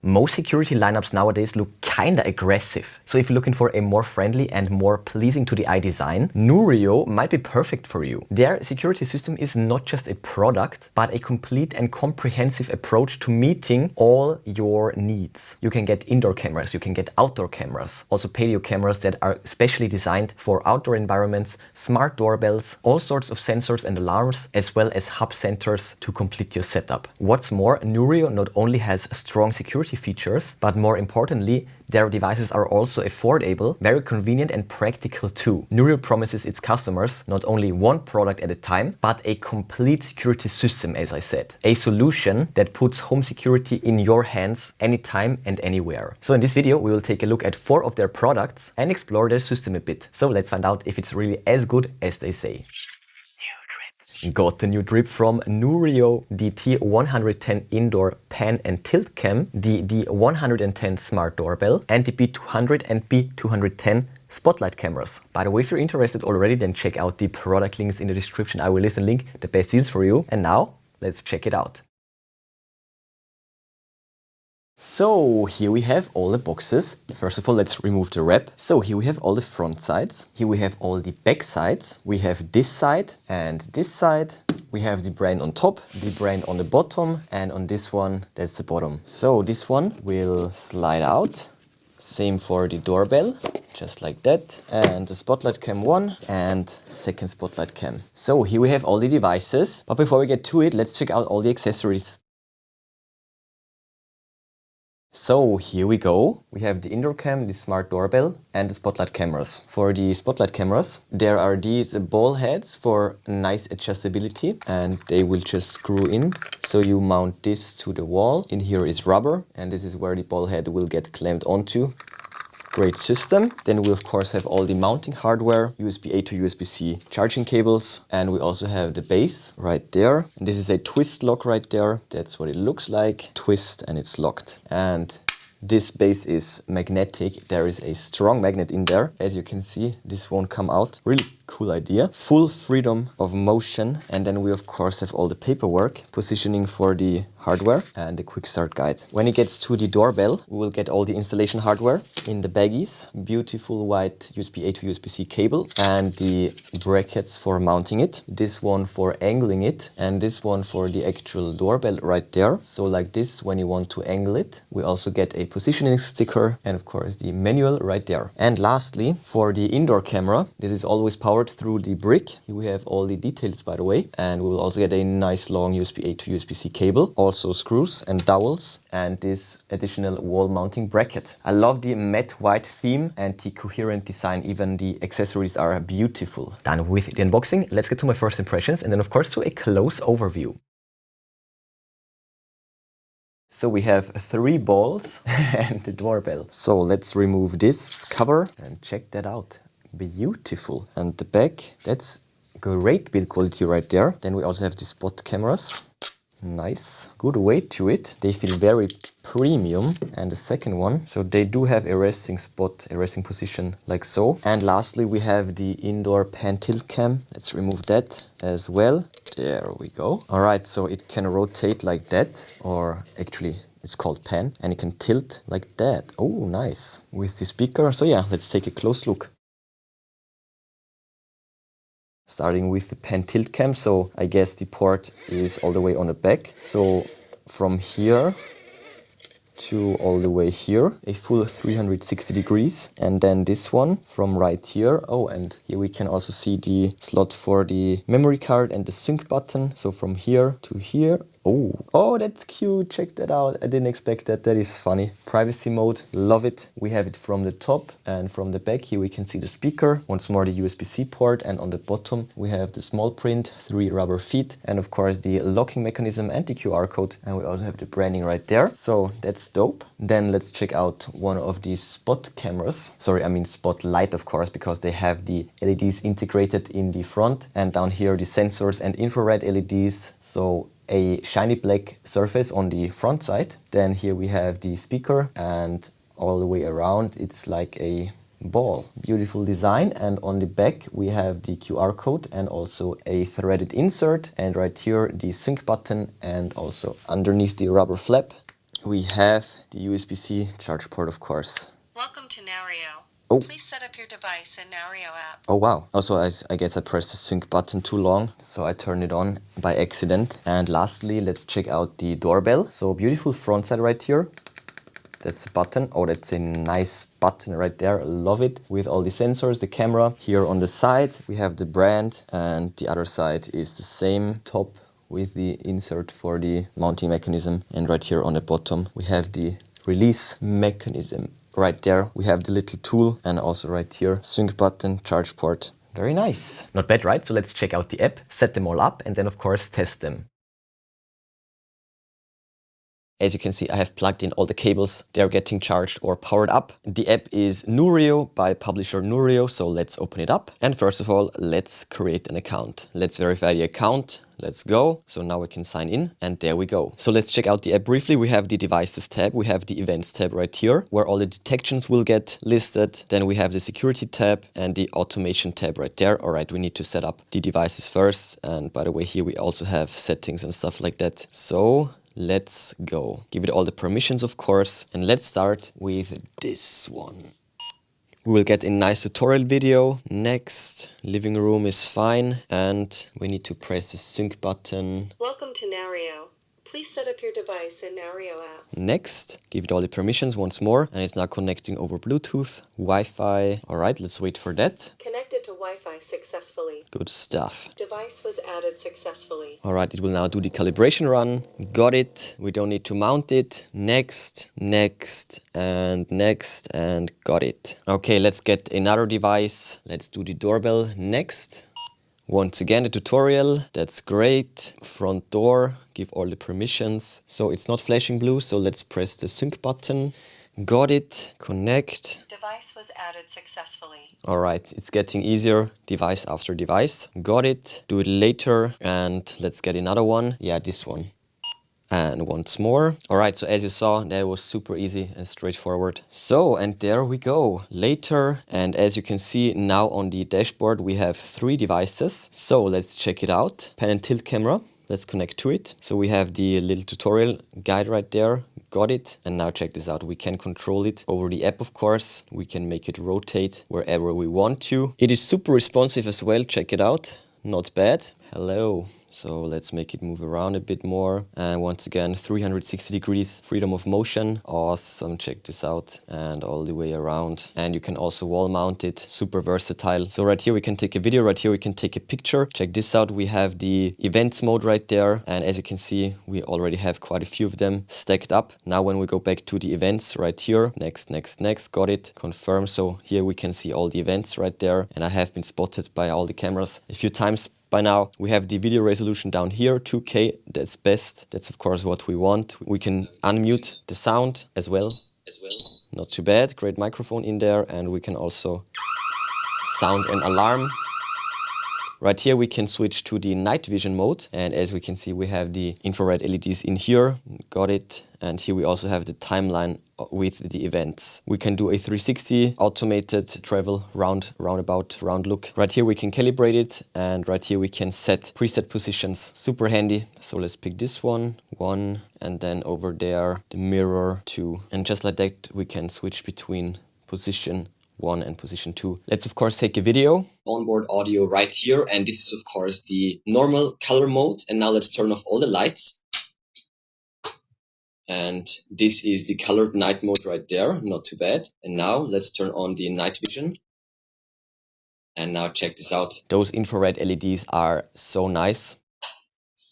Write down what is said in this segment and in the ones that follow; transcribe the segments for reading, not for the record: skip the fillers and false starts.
Most security lineups nowadays look kinda aggressive. So if you're looking for a more friendly and more pleasing to the eye design, Noorio might be perfect for you. Their security system is not just a product, but a complete and comprehensive approach to meeting all your needs. You can get indoor cameras, you can get outdoor cameras, also patio cameras that are specially designed for outdoor environments, smart doorbells, all sorts of sensors and alarms, as well as hub centers to complete your setup. What's more, Noorio not only has strong security features, but more importantly, their devices are also affordable, very convenient and practical too. Noorio promises its customers not only one product at a time, but a complete security system, as I said. A solution that puts home security in your hands anytime and anywhere. So in this video, we will take a look at 4 of their products and explore their system a bit. So let's find out if it's really as good as they say. Got the new drip from Noorio, the T110 indoor pan and tilt cam, the D110 smart doorbell, and the B200 and B210 spotlight cameras. By the way, if you're interested already, then check out the product links in the description. I will list and link the best deals for you. And now, let's check it out. So here we have all the boxes. First of all, let's remove the wrap. So here we have all the front sides. Here we have all the back sides. We have this side and this side. We have the brand on top, the brand on the bottom, and on this one, that's the bottom. So this one will slide out. Same for the doorbell, just like that. And the spotlight cam 1 and second spotlight cam. So here we have all the devices. But before we get to it, let's check out all the accessories. So here we go. We have the indoor cam, the smart doorbell and the spotlight cameras. For the spotlight cameras, there are these ball heads for nice adjustability and they will just screw in. So you mount this to the wall. In here is rubber and this is where the ball head will get clamped onto. Great system. Then we of course have all the mounting hardware, USB-A to USB-C charging cables, and we also have the base right there. And this is a twist lock right there. That's what it looks like. Twist and it's locked. And this base is magnetic. There is a strong magnet in there. As you can see, this won't come out. Really cool idea. Full freedom of motion. And then we of course have all the paperwork, positioning for the hardware and the quick start guide. When it gets to the doorbell, we will get all the installation hardware in the baggies. Beautiful white USB-A to USB-C cable and the brackets for mounting it. This one for angling it and this one for the actual doorbell right there. So like this, when you want to angle it, we also get a positioning sticker and of course the manual right there. And lastly, for the indoor camera, this is always powered through the brick. Here we have all the details, by the way, and we will also get a nice long USB-A to USB-C cable, also screws and dowels, and this additional wall mounting bracket. I love the matte white theme and the coherent design. Even the accessories are beautiful. Done with the unboxing, let's get to my first impressions and then of course to a close overview. So we have 3 balls and the doorbell. So let's remove this cover and check that out. Beautiful. And the back, that's great build quality right there. Then we also have the spot cameras. Nice. Good weight to it. They feel very premium. And the second one, so they do have a resting spot, a resting position like so. And lastly, we have the indoor pan tilt cam. Let's remove that as well. There we go. All right, so it can rotate like that, or actually it's called pan, and it can tilt like that. Oh, nice. With the speaker. So yeah, let's take a close look. Starting with the pan tilt cam, so I guess the port is all the way on the back. So from here to all the way here, a full 360 degrees. And then this one from right here. Oh, and here we can also see the slot for the memory card and the sync button. So from here to here. Oh, that's cute. Check that out. I didn't expect that. That is funny. Privacy mode. Love it. We have it from the top and from the back. Here we can see the speaker. Once more, the USB-C port. And on the bottom, we have the small print, 3 rubber feet. And of course, the locking mechanism and the QR code. And we also have the branding right there. So that's dope. Then let's check out one of these spot cameras. Sorry, I mean spotlight, of course, because they have the LEDs integrated in the front. And down here, the sensors and infrared LEDs. So a shiny black surface on the front side. Then here we have the speaker and all the way around it's like a ball. Beautiful design. And on the back we have the QR code and also a threaded insert, and right here the sync button, and also underneath the rubber flap we have the USB-C charge port, of course. Welcome to Noorio. Oh. Please set up your device in Noorio app. Oh wow. Also, I guess I pressed the sync button too long, so I turned it on by accident. And lastly, let's check out the doorbell. So beautiful front side right here. That's the button. Oh, that's a nice button right there. I love it. With all the sensors, the camera. Here on the side, we have the brand, and the other side is the same top with the insert for the mounting mechanism. And right here on the bottom, we have the release mechanism. Right there, we have the little tool, and also right here, sync button, charge port. Very nice. Not bad, right? So let's check out the app, set them all up, and then of course test them. As you can see, I have plugged in all the cables. They're getting charged or powered up. The app is Noorio by publisher Noorio, so let's open it up. And first of all, let's create an account. Let's verify the account. Let's go. So now we can sign in, and there we go. So let's check out the app briefly. We have the devices tab. We have the events tab right here, where all the detections will get listed. Then we have the security tab and the automation tab right there. All right, we need to set up the devices first. And by the way, here we also have settings and stuff like that. So let's go. Give it all the permissions, of course. And let's start with this one. We will get a nice tutorial video. Next, living room is fine. And we need to press the sync button. Welcome to Noorio. Please set up your device in Noorio app. Next, give it all the permissions once more. And it's now connecting over Bluetooth, Wi-Fi. All right, let's wait for that. Connected to Wi-Fi successfully. Good stuff. Device was added successfully. All right, it will now do the calibration run. Got it. We don't need to mount it. Next, next, and got it. Okay, let's get another device. Let's do the doorbell next. Once again, the tutorial. That's great. Front door, give all the permissions. So it's not flashing blue, so let's press the sync button. Got it. Connect. Device was added successfully. All right, it's getting easier, device after device. Got it. Do it later, and let's get another one. Yeah, this one. And once more. All right, so as you saw, that was super easy and straightforward. So, and there we go. Later, and as you can see now on the dashboard, we have 3 devices. So let's check it out. Pan and tilt camera. Let's connect to it. So we have the little tutorial guide right there. Got it. And now check this out. We can control it over the app, of course. We can make it rotate wherever we want to. It is super responsive as well. Check it out. Not bad. Hello. So let's make it move around a bit more. And once again, 360 degrees, freedom of motion. Awesome. Check this out. And all the way around. And you can also wall mount it. Super versatile. So right here we can take a video. Right here we can take a picture. Check this out. We have the events mode right there. And as you can see, we already have quite a few of them stacked up. Now when we go back to the events right here, next, got it, confirm. So here we can see all the events right there. And I have been spotted by all the cameras a few times by now. We have the video resolution down here, 2K, that's best. That's of course what we want. We can unmute the sound as well. Not too bad, great microphone in there. And we can also sound an alarm. Right here we can switch to the night vision mode, and as we can see we have the infrared LEDs in here, got it, and here we also have the timeline with the events. We can do a 360 automated travel round look. Right here we can calibrate it, and right here we can set preset positions, super handy. So let's pick this one, and then over there the mirror 2, and just like that we can switch between position 1 and position 2. Let's of course take a video. Onboard audio right here, and this is of course the normal color mode. And now let's turn off all the lights. And this is the colored night mode right there, not too bad. And now let's turn on the night vision. And now check this out. Those infrared LEDs are so nice.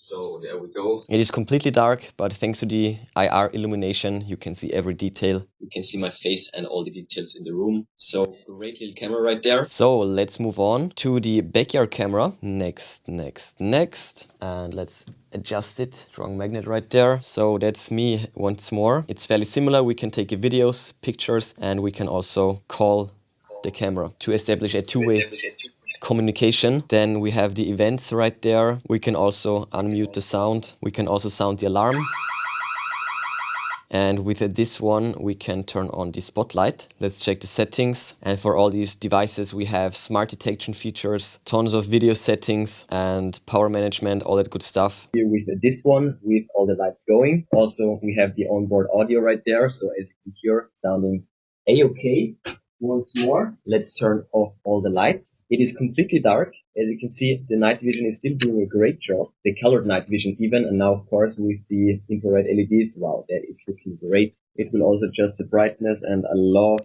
So there we go. It is completely dark, but thanks to the IR illumination, you can see every detail. You can see my face and all the details in the room. So great little camera right there. So let's move on to the backyard camera. Next. And let's adjust it. Strong magnet right there. So that's me once more. It's fairly similar. We can take videos, pictures, and we can also call the camera to establish a two-way communication. Then we have the events right there. We can also unmute the sound. We can also sound the alarm. And with this one, we can turn on the spotlight. Let's check the settings. And for all these devices, we have smart detection features, tons of video settings and power management, all that good stuff. Here with this one, with all the lights going. Also, we have the onboard audio right there. So as you can hear, sounding A-okay. Once more, let's turn off all the lights. It is completely dark. As you can see, the night vision is still doing a great job. The colored night vision even, and now of course with the infrared LEDs, wow, that is looking great. It will also adjust the brightness, and I love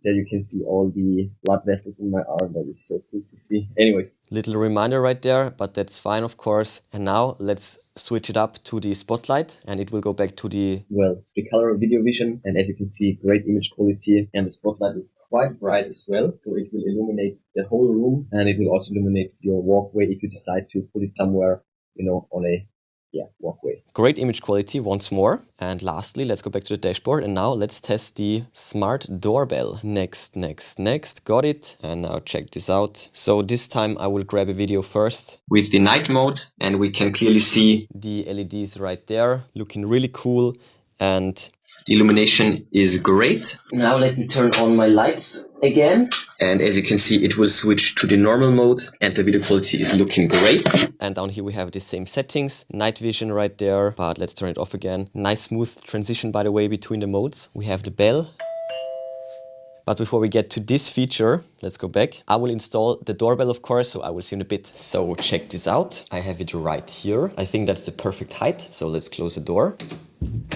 that you can see all the blood vessels in my arm. That is so cool to see. Anyways. Little reminder right there, but that's fine of course. And now let's switch it up to the spotlight and it will go back to the color video vision. And as you can see, great image quality, and the spotlight is quite bright as well. So it will illuminate the whole room, and it will also illuminate your walkway if you decide to put it somewhere, you know, on a walkway. Great image quality once more. And lastly, let's go back to the dashboard and now let's test the smart doorbell. Next. Got it. And now check this out. So this time I will grab a video first with the night mode, and we can clearly see the LEDs right there, looking really cool, and the illumination is great. Now let me turn on my lights again. And as you can see, it will switch to the normal mode and the video quality is looking great. And down here we have the same settings, night vision right there, but let's turn it off again. Nice smooth transition, by the way, between the modes. We have the bell. But before we get to this feature, let's go back. I will install the doorbell, of course, so I will see in a bit. So check this out. I have it right here. I think that's the perfect height. So let's close the door.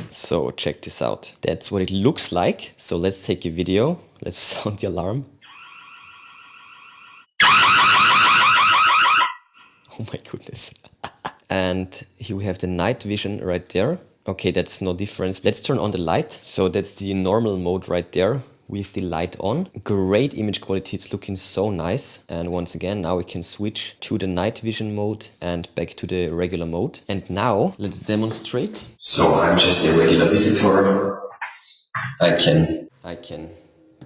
So check this out. That's what it looks like. So let's take a video. Let's sound the alarm. Oh my goodness. And here we have the night vision right there. Okay, that's no difference. Let's turn on the light. So that's the normal mode right there with the light on. Great image quality, it's looking so nice. And once again, now we can switch to the night vision mode and back to the regular mode. And now let's demonstrate. So I'm just a regular visitor. I can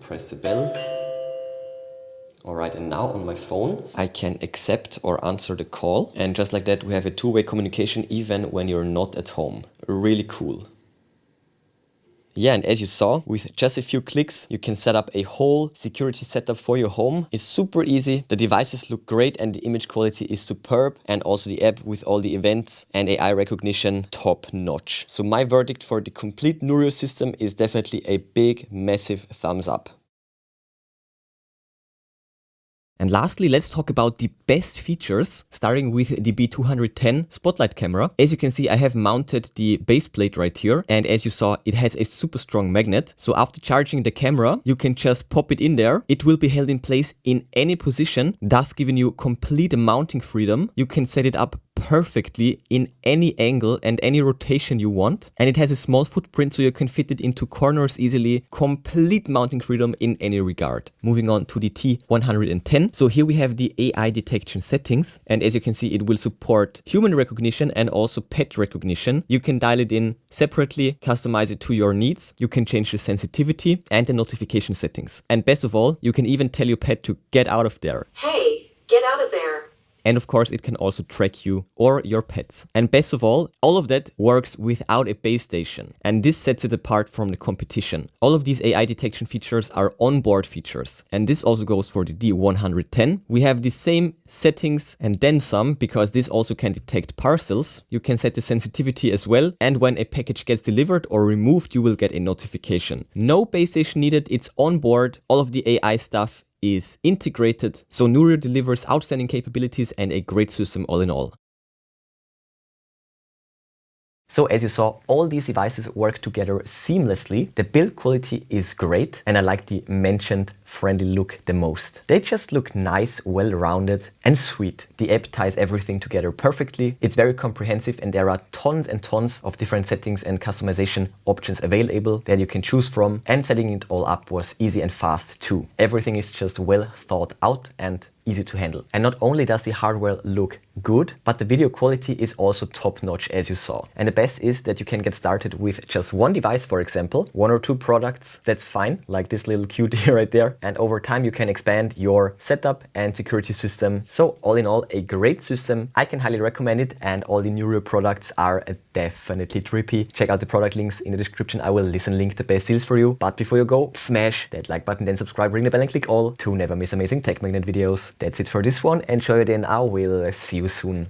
press the bell. Alright, and now on my phone, I can accept or answer the call. And just like that, we have a two-way communication even when you're not at home. Really cool. Yeah, and as you saw, with just a few clicks, you can set up a whole security setup for your home. It's super easy. The devices look great and the image quality is superb. And also the app with all the events and AI recognition, top notch. So my verdict for the complete Noorio system is definitely a big, massive thumbs up. And lastly, let's talk about the best features, starting with the B210 spotlight camera. As you can see, I have mounted the base plate right here. And as you saw, it has a super strong magnet. So after charging the camera, you can just pop it in there. It will be held in place in any position, thus giving you complete mounting freedom. You can set it up perfectly in any angle and any rotation you want. And it has a small footprint, so you can fit it into corners easily. Complete mounting freedom in any regard. Moving on to the T110. So here we have the AI detection settings. And as you can see, it will support human recognition and also pet recognition. You can dial it in separately, customize it to your needs. You can change the sensitivity and the notification settings. And best of all, you can even tell your pet to get out of there. Hey, get out of there. And of course, it can also track you or your pets. And best of all of that works without a base station. And this sets it apart from the competition. All of these AI detection features are onboard features. And this also goes for the D110. We have the same settings and then some, because this also can detect parcels. You can set the sensitivity as well. And when a package gets delivered or removed, you will get a notification. No base station needed. It's onboard. All of the AI stuff is integrated, so Noorio delivers outstanding capabilities and a great system all in all. So as you saw, all these devices work together seamlessly. The build quality is great, and I like the mentioned friendly look the most. They just look nice, well-rounded and sweet. The app ties everything together perfectly. It's very comprehensive and there are tons and tons of different settings and customization options available that you can choose from, and setting it all up was easy and fast too. Everything is just well thought out and easy to handle. And not only does the hardware look good, but the video quality is also top notch, as you saw. And the best is that you can get started with just one device, for example, 1 or 2 products, that's fine, like this little cutie right there. And over time you can expand your setup and security system. So all in all, a great system. I can highly recommend it, and all the Noorio products are definitely trippy. Check out the product links in the description. I will link the best deals for you. But before you go, smash that like button, then subscribe, ring the bell and click all to never miss amazing tech magnet videos. That's it for this one. Enjoy it, and I will see you soon.